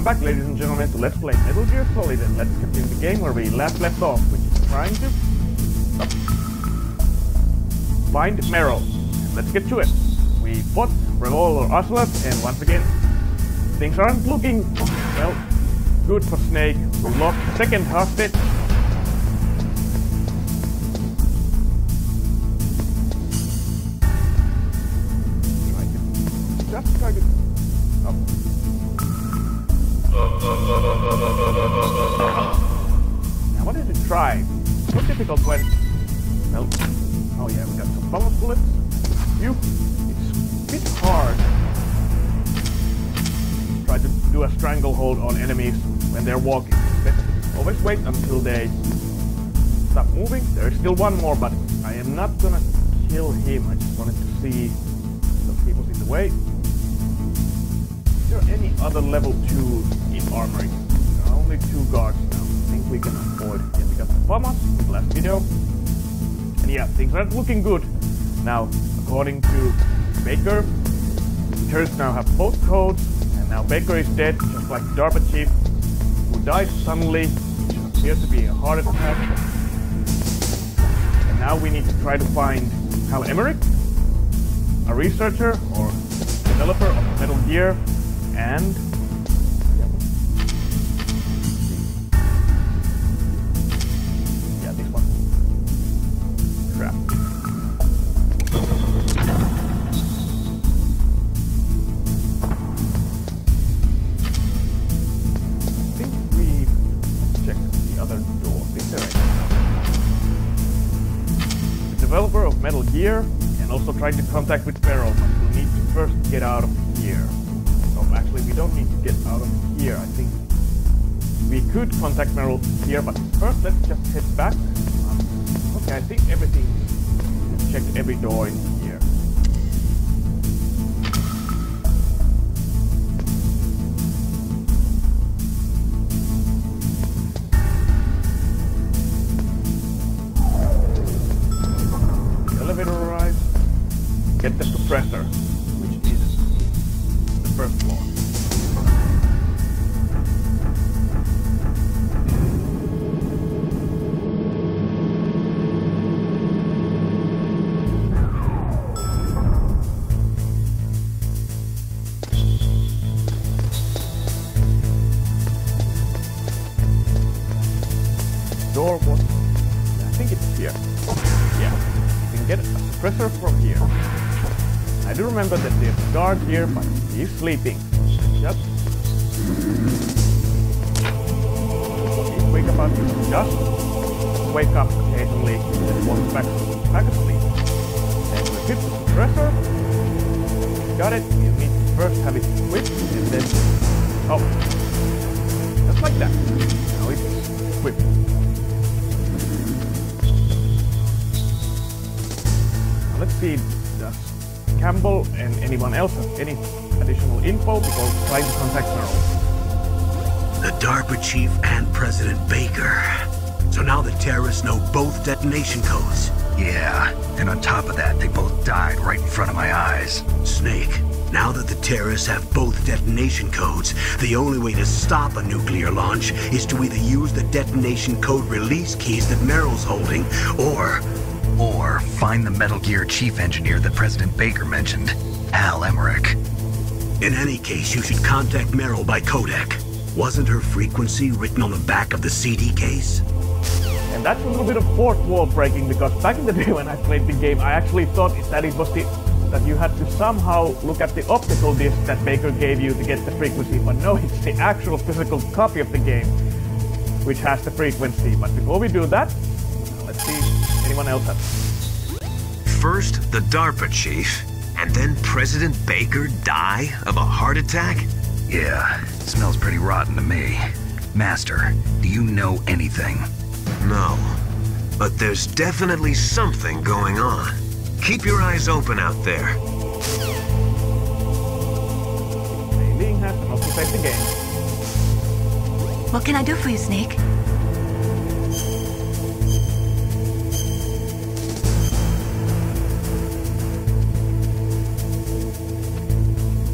Welcome back, ladies and gentlemen, to Let's Play Metal Gear Solid, and let's continue the game where we last left off, which is trying to find Meryl. And let's get to it. We fought Revolver Ocelot, and once again, things aren't looking, well, good for Snake. We lost the second hostage. Try to... Now what is it try? So difficult when... Well, oh yeah, we got some bubble bullets. It's a bit hard. Try to do a stranglehold on enemies when they're walking. Always wait until they stop moving. There is still one more, but I am not gonna kill him. I just wanted to see those people's in the way. Is there any other level 2 in armory? There are only 2 guards now. I think we can afford it. Yeah, we got the FAMAS in the last video. And yeah, things aren't looking good. Now, according to Baker, the terrorists now have both codes, and now Baker is dead, just like the DARPA chief, who died suddenly, which appears to be a heart attack. And now we need to try to find Hal Emmerich, a researcher or developer of Metal Gear, and yeah, this one. Crap. I think we checked the other door. I think there is. The developer of Metal Gear, and also trying to contact with Meryl, but we'll need to first get out of here. Actually, we don't need to get out of here. I think we could contact Meryl here, but first let's just head back. Okay, I think everything. We've checked every door in here. The elevator arrives. Get the suppressor, which is the first floor. Door was... I think it's here. Yeah, you can get a suppressor from here. I do remember that there's a guard here, but he's sleeping. Just... He's wake up until just wake up occasionally and walk back asleep. And we hit the suppressor. Got it. You need to first have it equipped and then... Oh. Just like that. Now it's equipped. Now let's see, does Campbell and anyone else have any additional info before trying to contact Meryl? The DARPA chief and President Baker. So now the terrorists know both detonation codes. Yeah, and on top of that, they both died right in front of my eyes. Snake, now that the terrorists have both detonation codes, the only way to stop a nuclear launch is to either use the detonation code release keys that Meryl's holding, or find the Metal Gear chief engineer that President Baker mentioned, Hal Emmerich. In any case, you should contact Meryl by codec. Wasn't her frequency written on the back of the CD case? And that's a little bit of fourth wall breaking, because back in the day when I played the game, I actually thought that it was that you had to somehow look at the optical disc that Baker gave you to get the frequency, but no, it's the actual physical copy of the game which has the frequency. But before we do that, let's see if anyone else has. First, the DARPA chief, and then President Baker die of a heart attack? Yeah, smells pretty rotten to me. Master, do you know anything? No, but there's definitely something going on. Keep your eyes open out there. Aileen has to also save the game. What can I do for you, Snake?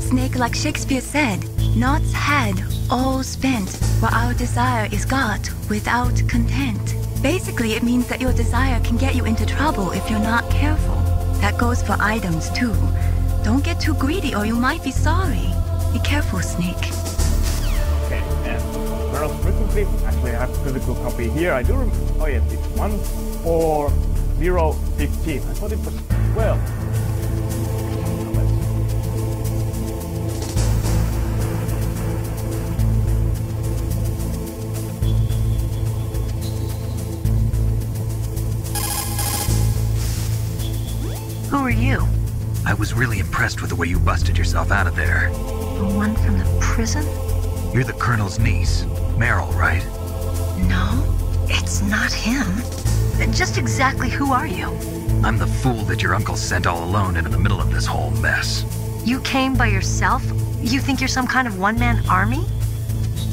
Snake, like Shakespeare said, knots had all spent while our desire is got without content. Basically, it means that your desire can get you into trouble if you're not careful. That goes for items too. Don't get too greedy or you might be sorry. Be careful, Snake. Okay, and Meryl's frequency. Actually, I have a physical copy here. I do remember. Oh yes, it's 14015. I thought it was 12. Who are you? I was really impressed with the way you busted yourself out of there. The one from the prison? You're the Colonel's niece, Meryl, right? No, it's not him. Just exactly who are you? I'm the fool that your uncle sent all alone into the middle of this whole mess. You came by yourself? You think you're some kind of one-man army?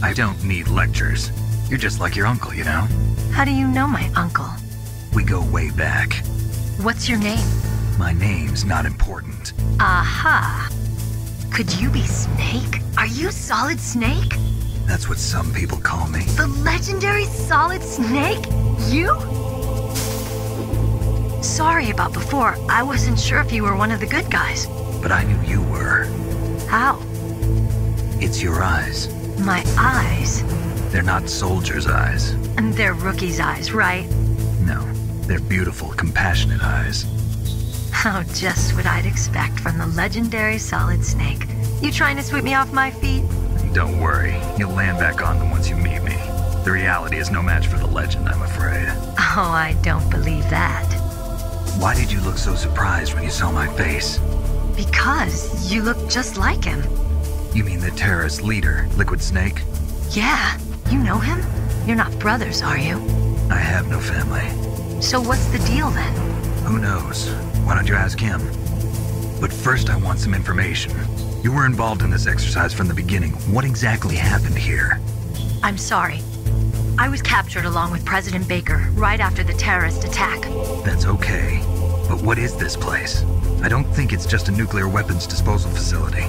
I don't need lectures. You're just like your uncle, you know? How do you know my uncle? We go way back. What's your name? My name's not important. Aha! Could you be Snake? Are you Solid Snake? That's what some people call me. The legendary Solid Snake? You? Sorry about before. I wasn't sure if you were one of the good guys. But I knew you were. How? It's your eyes. My eyes? They're not soldiers' eyes. And they're rookies' eyes, right? No, they're beautiful, compassionate eyes. Oh, just what I'd expect from the legendary Solid Snake. You trying to sweep me off my feet? Don't worry, you'll land back on them once you meet me. The reality is no match for the legend, I'm afraid. Oh, I don't believe that. Why did you look so surprised when you saw my face? Because you look just like him. You mean the terrorist leader, Liquid Snake? Yeah, you know him? You're not brothers, are you? I have no family. So what's the deal then? Who knows? Why don't you ask him? But first I want some information. You were involved in this exercise from the beginning. What exactly happened here? I'm sorry. I was captured along with President Baker right after the terrorist attack. That's okay. But what is this place? I don't think it's just a nuclear weapons disposal facility.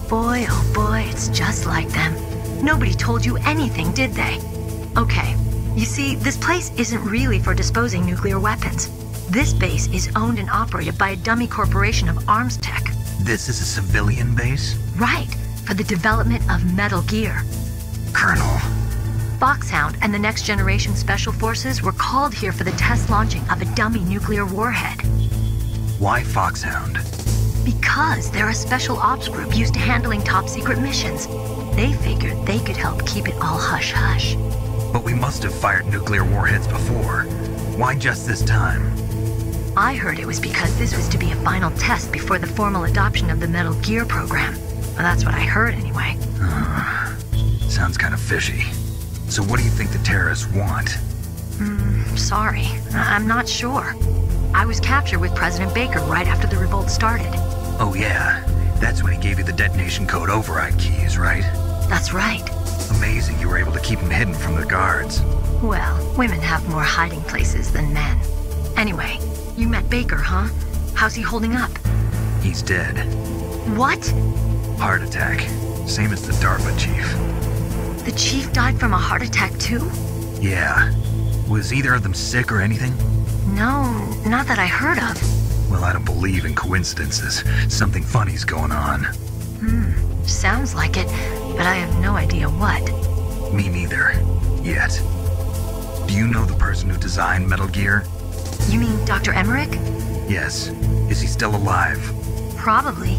Boy, oh boy, it's just like them. Nobody told you anything, did they? Okay, you see, this place isn't really for disposing nuclear weapons. This base is owned and operated by a dummy corporation of arms tech. This is a civilian base? Right, for the development of Metal Gear. Colonel. Foxhound and the Next Generation Special Forces were called here for the test launching of a dummy nuclear warhead. Why Foxhound? Because they're a special ops group used to handling top-secret missions. They figured they could help keep it all hush-hush. But we must have fired nuclear warheads before. Why just this time? I heard it was because this was to be a final test before the formal adoption of the Metal Gear program. Well, that's what I heard anyway. Sounds kind of fishy. So what do you think the terrorists want? Sorry. I'm not sure. I was captured with President Baker right after the revolt started. Oh yeah, that's when he gave you the detonation code override keys, right? That's right. Amazing you were able to keep him hidden from the guards. Well, women have more hiding places than men. Anyway, you met Baker, huh? How's he holding up? He's dead. What? Heart attack. Same as the DARPA chief. The chief died from a heart attack too? Yeah. Was either of them sick or anything? No, not that I heard of. Well, I don't believe in coincidences. Something funny's going on. Sounds like it, but I have no idea what. Me neither. Yet. Do you know the person who designed Metal Gear? You mean Dr. Emmerich? Yes. Is he still alive? Probably.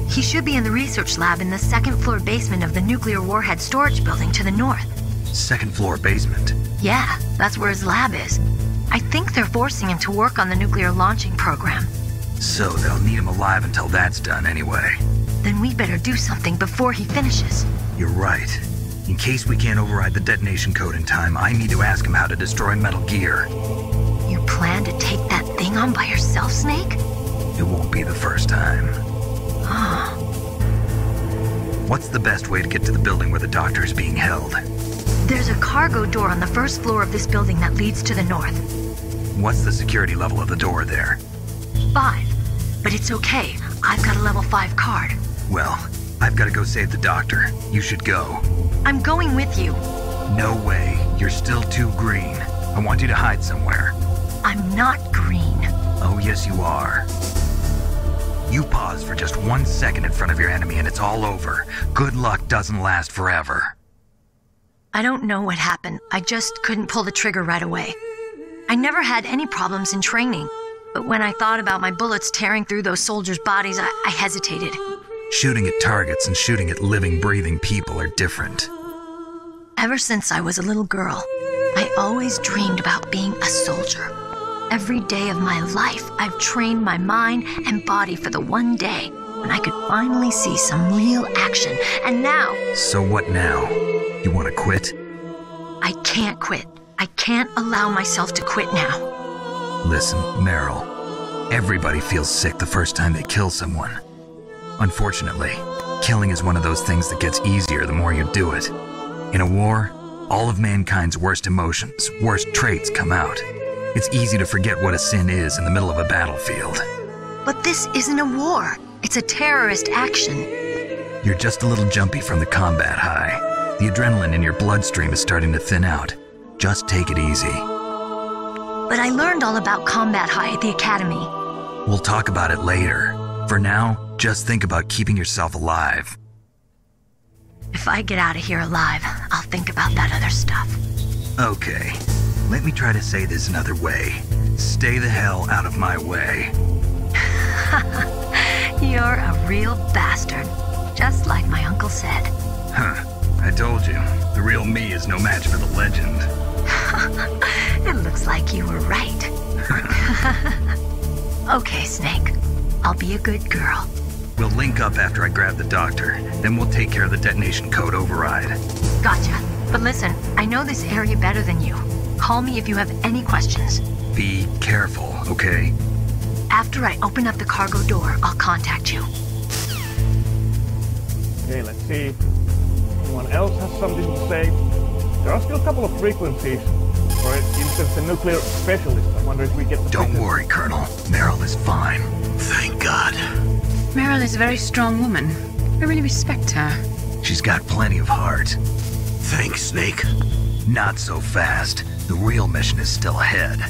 He should be in the research lab in the second-floor basement of the nuclear warhead storage building to the north. Second floor basement? Yeah, that's where his lab is. I think they're forcing him to work on the nuclear launching program. So they'll need him alive until that's done anyway. Then we better do something before he finishes. You're right. In case we can't override the detonation code in time, I need to ask him how to destroy Metal Gear. You plan to take that thing on by yourself, Snake? It won't be the first time. What's the best way to get to the building where the doctor is being held? There's a cargo door on the first floor of this building that leads to the north. What's the security level of the door there? 5. But it's okay. I've got a level 5 card. Well, I've got to go save the doctor. You should go. I'm going with you. No way. You're still too green. I want you to hide somewhere. I'm not green. Oh, yes, you are. You pause for just 1 second in front of your enemy and it's all over. Good luck doesn't last forever. I don't know what happened. I just couldn't pull the trigger right away. I never had any problems in training, but when I thought about my bullets tearing through those soldiers' bodies, I hesitated. Shooting at targets and shooting at living, breathing people are different. Ever since I was a little girl, I always dreamed about being a soldier. Every day of my life, I've trained my mind and body for the one day when I could finally see some real action, and now... So what now? You want to quit? I can't quit. I can't allow myself to quit now. Listen, Meryl. Everybody feels sick the first time they kill someone. Unfortunately, killing is one of those things that gets easier the more you do it. In a war, all of mankind's worst emotions, worst traits come out. It's easy to forget what a sin is in the middle of a battlefield. But this isn't a war. It's a terrorist action. You're just a little jumpy from the combat high. The adrenaline in your bloodstream is starting to thin out. Just take it easy. But I learned all about combat high at the academy. We'll talk about it later. For now, just think about keeping yourself alive. If I get out of here alive, I'll think about that other stuff. Okay, let me try to say this another way. Stay the hell out of my way. You're a real bastard, just like my uncle said. Huh, I told you, the real me is no match for the legend. It looks like you were right. Okay, Snake. I'll be a good girl. We'll link up after I grab the doctor, then we'll take care of the detonation code override. Gotcha. But listen, I know this area better than you. Call me if you have any questions. Be careful, okay? After I open up the cargo door, I'll contact you. Okay, let's see. Anyone else has something to say? There are still a couple of frequencies. For instance, the nuclear specialist. I wonder if we get the... Don't worry, Colonel. Meryl is fine. Thank God. Meryl is a very strong woman. I really respect her. She's got plenty of heart. Thanks, Snake. Not so fast. The real mission is still ahead.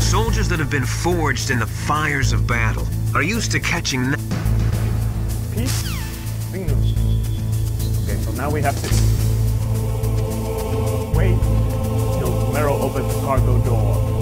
Soldiers that have been forged in the fires of battle are used to catching... Peace? Fingers. Okay, so now we have to wait till Meryl opens the cargo door.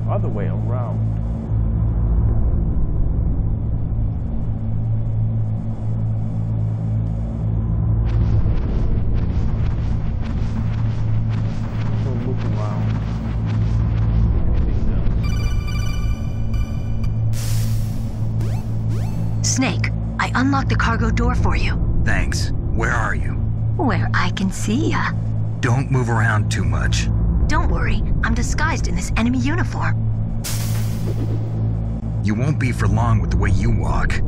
Other way around. So look around. Snake, I unlocked the cargo door for you. Thanks. Where are you? Where I can see ya. Don't move around too much. Don't worry, I'm disguised in this enemy uniform. You won't be for long with the way you walk.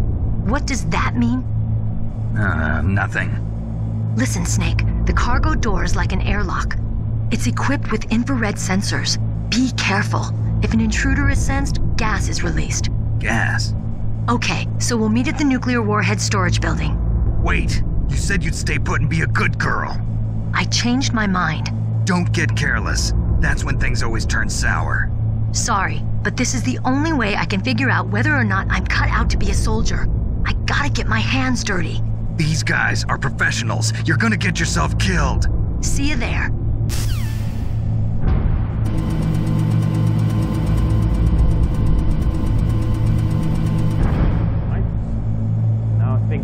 What does that mean? Nothing. Listen, Snake, the cargo door is like an airlock. It's equipped with infrared sensors. Be careful. If an intruder is sensed, gas is released. Gas? Okay, so we'll meet at the nuclear warhead storage building. Wait, you said you'd stay put and be a good girl. I changed my mind. Don't get careless. That's when things always turn sour. Sorry, but this is the only way I can figure out whether or not I'm cut out to be a soldier. I gotta get my hands dirty. These guys are professionals. You're gonna get yourself killed. See you there.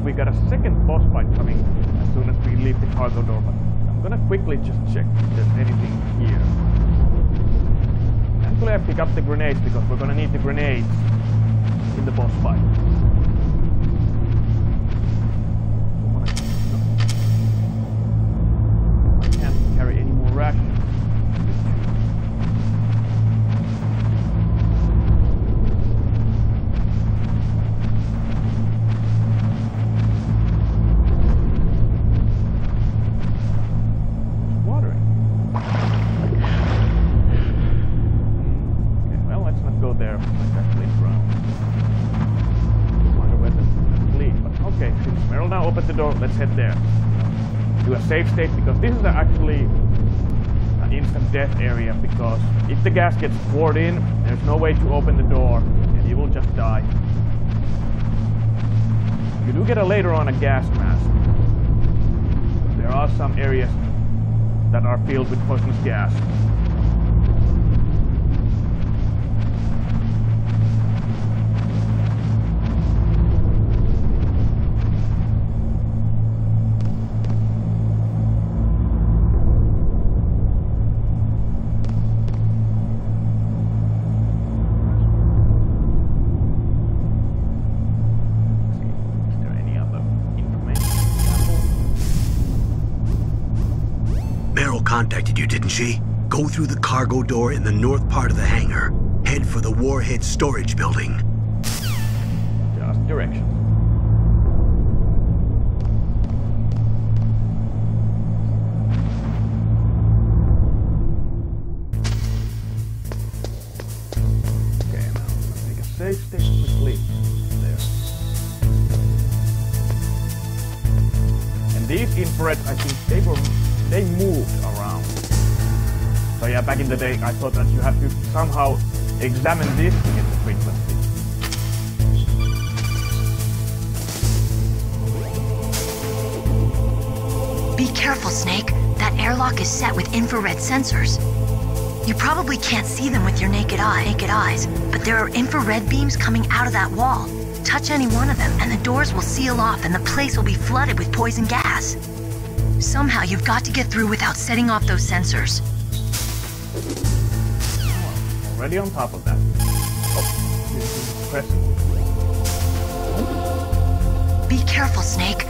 think we got a second boss fight coming as soon as we leave the cargo door, but I'm gonna quickly just check if there's anything here. Thankfully I pick up the grenades because we're gonna need the grenades in the boss fight. I can't carry any more rations. Let's head there. Do a safe state because this is actually an instant death area because if the gas gets poured in, there's no way to open the door and you will just die. You do get later on a gas mask. There are some areas that are filled with poisonous gas. Meryl contacted you, didn't she? Go through the cargo door in the north part of the hangar. Head for the warhead storage building. Just directions. Okay, now let's make a safe state quickly. There. And these infrareds, I think they moved around. So yeah, back in the day, I thought that you have to somehow examine this to get the frequency. Be careful, Snake. That airlock is set with infrared sensors. You probably can't see them with your naked eyes, but there are infrared beams coming out of that wall. Touch any one of them, and the doors will seal off, and the place will be flooded with poison gas. Somehow you've got to get through without setting off those sensors. Oh, already on top of that. Oh, this is impressive. Be careful, Snake.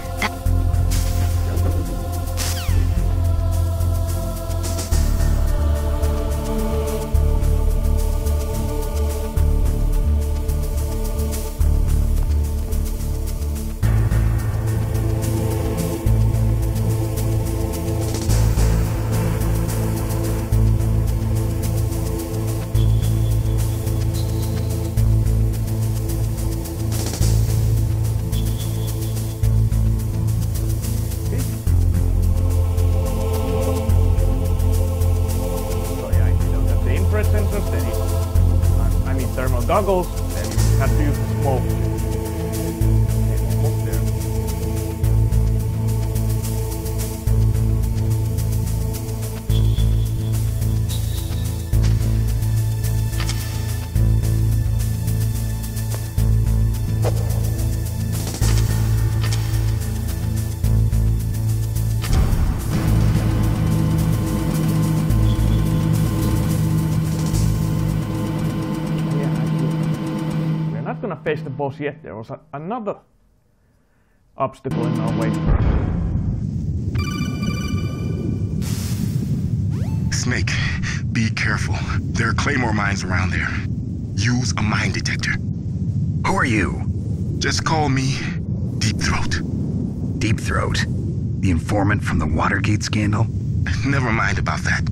Goggles, and you have to use the smoke. Okay, almost there. Gonna face the boss yet. There was another obstacle in our way. Snake, be careful. There are claymore mines around there. Use a mine detector. Who are you? Just call me Deep Throat. Deep Throat? The informant from the Watergate scandal? Never mind about that.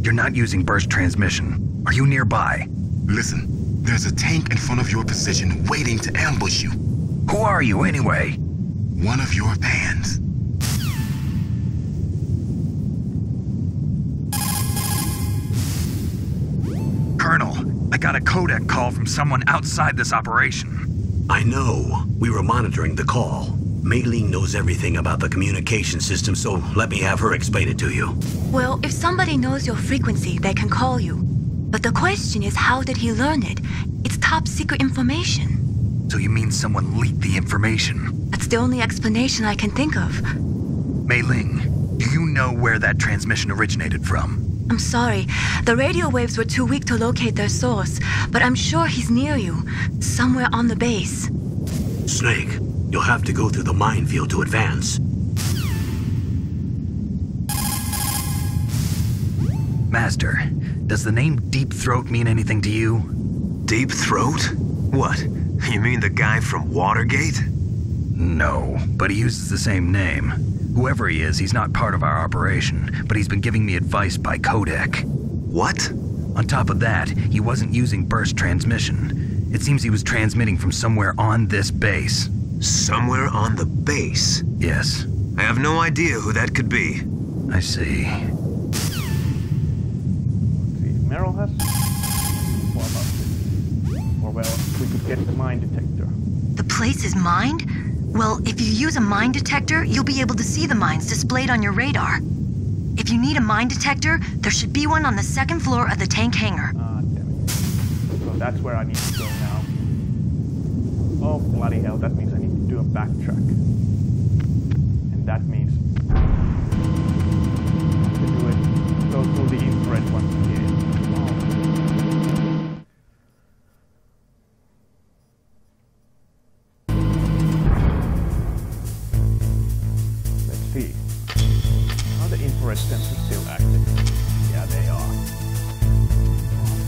You're not using burst transmission. Are you nearby? Listen. There's a tank in front of your position waiting to ambush you. Who are you anyway? One of your fans. Colonel, I got a codec call from someone outside this operation. I know. We were monitoring the call. Mei-Ling knows everything about the communication system, so let me have her explain it to you. Well, if somebody knows your frequency, they can call you. But the question is, how did he learn it? It's top secret information. So you mean someone leaked the information? That's the only explanation I can think of. Mei Ling, do you know where that transmission originated from? I'm sorry. The radio waves were too weak to locate their source, but I'm sure he's near you. Somewhere on the base. Snake, you'll have to go through the minefield to advance. Master, does the name Deep Throat mean anything to you? Deep Throat? What? You mean the guy from Watergate? No, but he uses the same name. Whoever he is, he's not part of our operation, but he's been giving me advice by codec. What? On top of that, he wasn't using burst transmission. It seems he was transmitting from somewhere on this base. Somewhere on the base? Yes. I have no idea who that could be. I see. Meryl has? What about this? Or well, we could get the mine detector. The place is mined? Well, if you use a mine detector, you'll be able to see the mines displayed on your radar. If you need a mine detector, there should be one on the second floor of the tank hangar. Ah, damn it. So that's where I need to go now. Oh, bloody hell, that means I need to do a backtrack. And that means I have to do it, go through the infrared once again. Infrared sensors still active. Yeah, they are.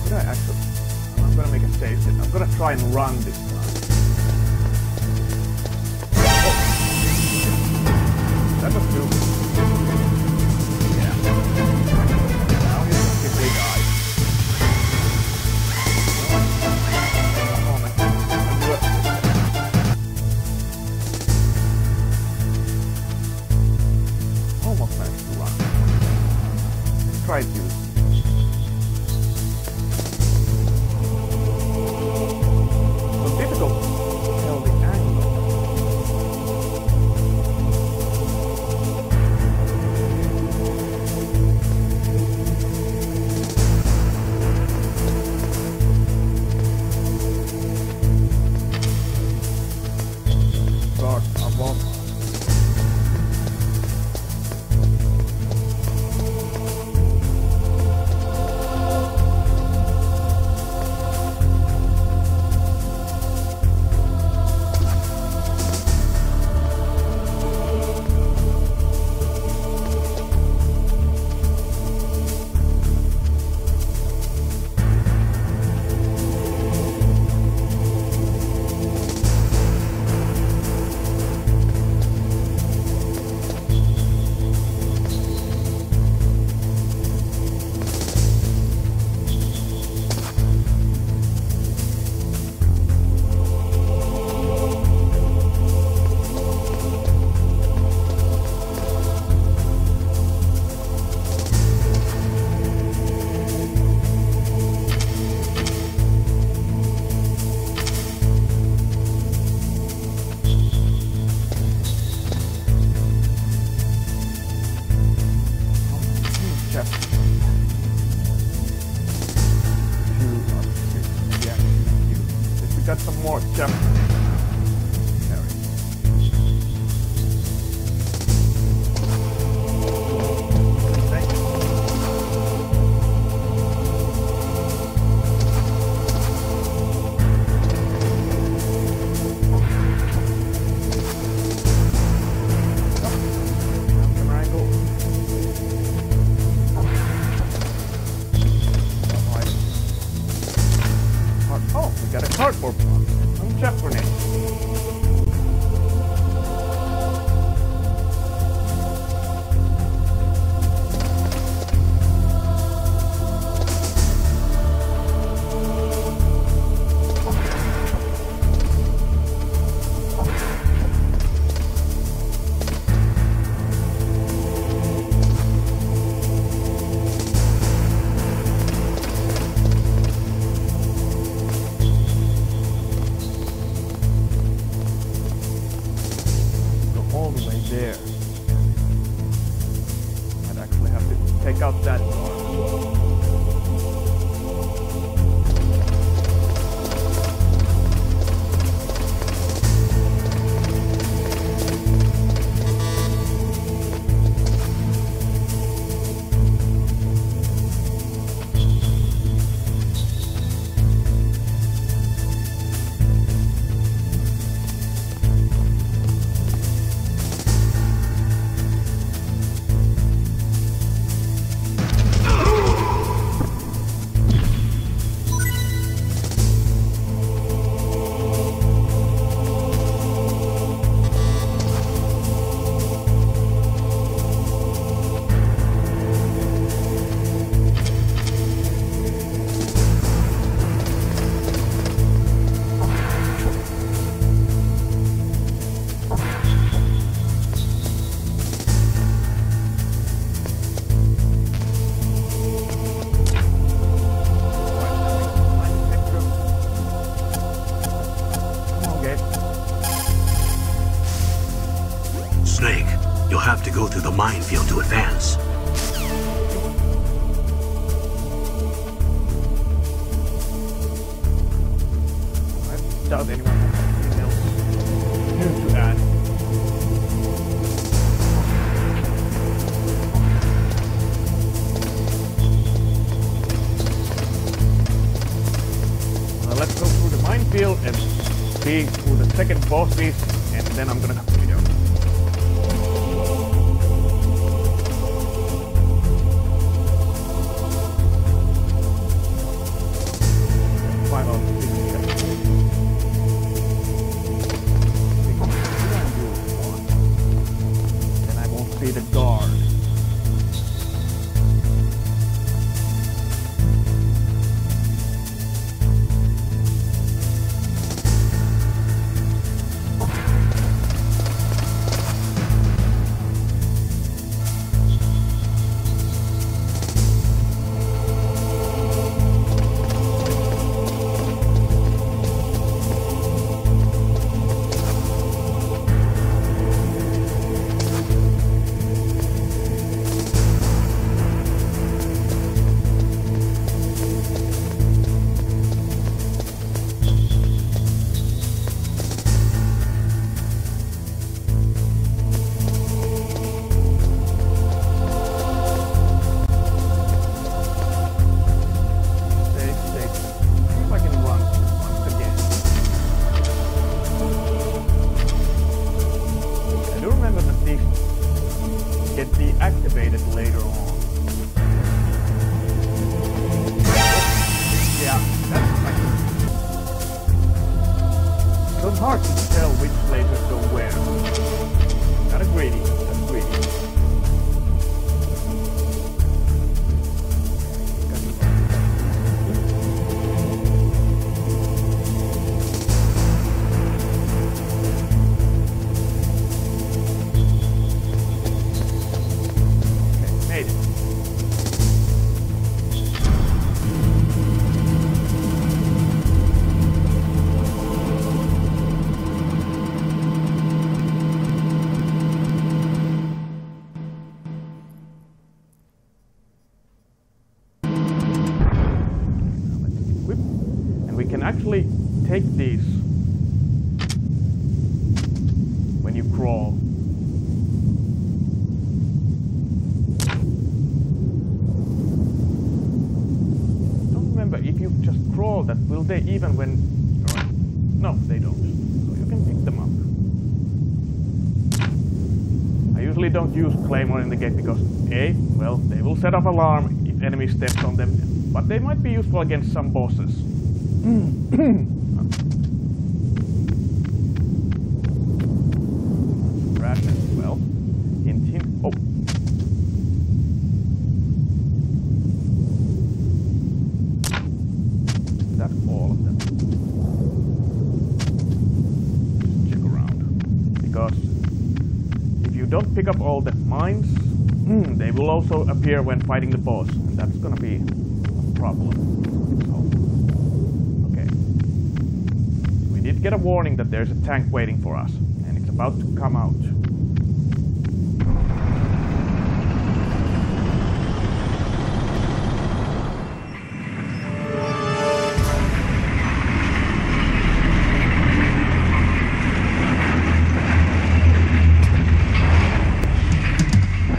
Could I actually... I'm gonna make a save set. I'm gonna try and run this time. Oh! That was cool. Yeah. Now he's gonna get big eyes. Oh, man. I'll do it. Almost managed to run. Try to use. So difficult to tell the angle. Start above us. Got some more stuff. Thank you. Oh, we got a cardboard box. Some chef grenades. There. I'd actually have to take out that door. minefield to advance. I doubt anyone has anything else new to add. Let's go through the minefield and see who the second boss is, and then I'm gonna cut the video. Find out the signature. Then I won't see the guard. Deactivated later on. Yeah, that's like so hard to tell which lasers go where. Kinda greedy, that's greedy. Actually take these when you crawl. Don't remember if you just crawl that will they even when no they don't, so you can pick them up. I usually don't use Claymore in the gate because A, well, they will set off alarm if enemy steps on them, but they might be useful against some bosses. Rations, well, hint him. Oh. That's all of them. Just check around. Because if you don't pick up all the mines, they will also appear when fighting the boss, and that's gonna be a problem. We did get a warning that there's a tank waiting for us, and it's about to come out.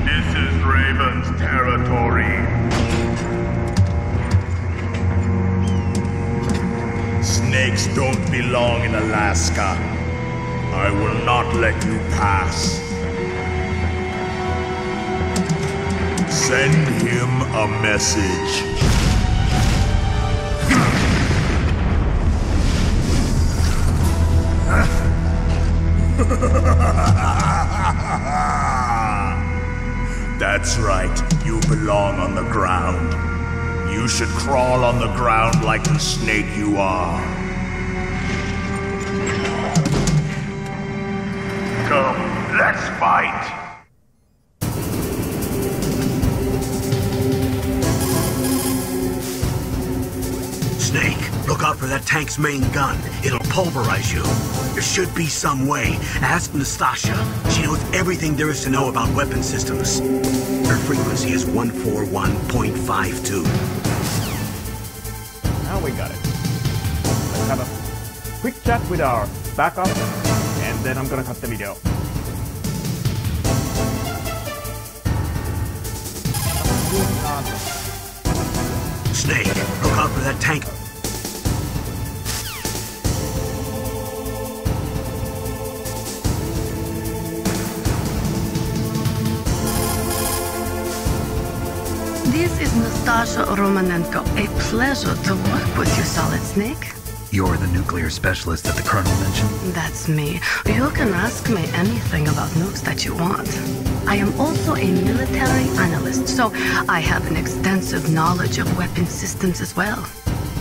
This is Raven's territory. Snakes don't belong in Alaska. I will not let you pass. Send him a message. That's right, you belong on the ground. You should crawl on the ground like the snake you are. Come, let's fight! Snake, Look out for that tank's main gun. It'll pulverize you. There should be some way. Ask Nastasha. She knows everything there is to know about weapon systems. Her frequency is 141.52. Now we got it. Let's have a quick chat with our backup, and then I'm gonna cut the video. Snake, look out for that tank. This is Nastasha Romanenko. A pleasure to work with you, Solid Snake. You're the nuclear specialist that the Colonel mentioned? That's me. You can ask me anything about nukes that you want. I am also a military analyst, so I have an extensive knowledge of weapon systems as well.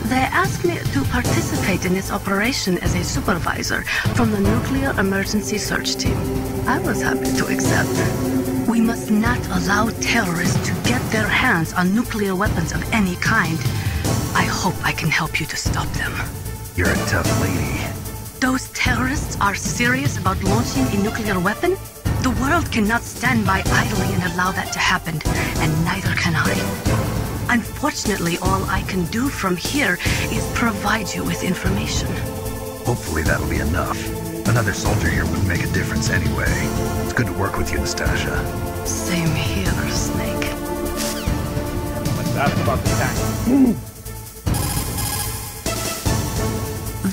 They asked me to participate in this operation as a supervisor from the Nuclear Emergency Search Team. I was happy to accept. We must not allow terrorists to get their hands on nuclear weapons of any kind. I hope I can help you to stop them. You're a tough lady. Those terrorists are serious about launching a nuclear weapon? The world cannot stand by idly and allow that to happen, and neither can I. Unfortunately, all I can do from here is provide you with information. Hopefully that'll be enough. Another soldier here wouldn't make a difference anyway. It's good to work with you, Nastasha. Same here, Snake. Let's ask about the tank.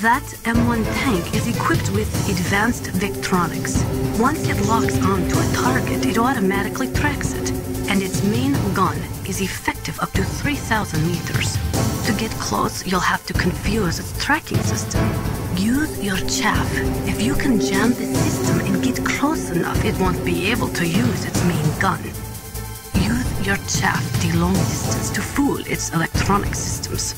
That M1 tank is equipped with advanced Victronics. Once it locks onto a target, it automatically tracks it. And its main gun is effective up to 3,000 meters. To get close, you'll have to confuse its tracking system. Use your chaff. If you can jam the system and get close enough, it won't be able to use its main gun. Use your chaff the long distance to fool its electronic systems.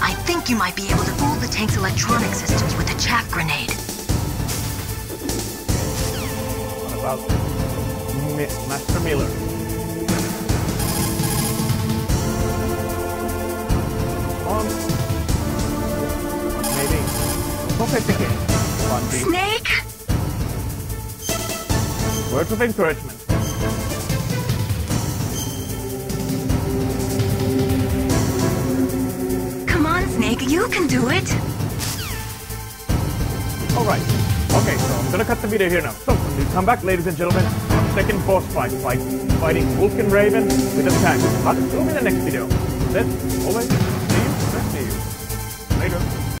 I think you might be able to fool the tank's electronic systems with a chaff grenade. What about Master Miller? On. Maybe. Sophisticated. Snake? Words of encouragement. Snake, you can do it! Alright. Okay, so I'm gonna cut the video here now. So, when we come back, ladies and gentlemen, our second boss fight, fighting Vulcan Raven with a tank. But it'll be the next video. Then, always, see you. Later.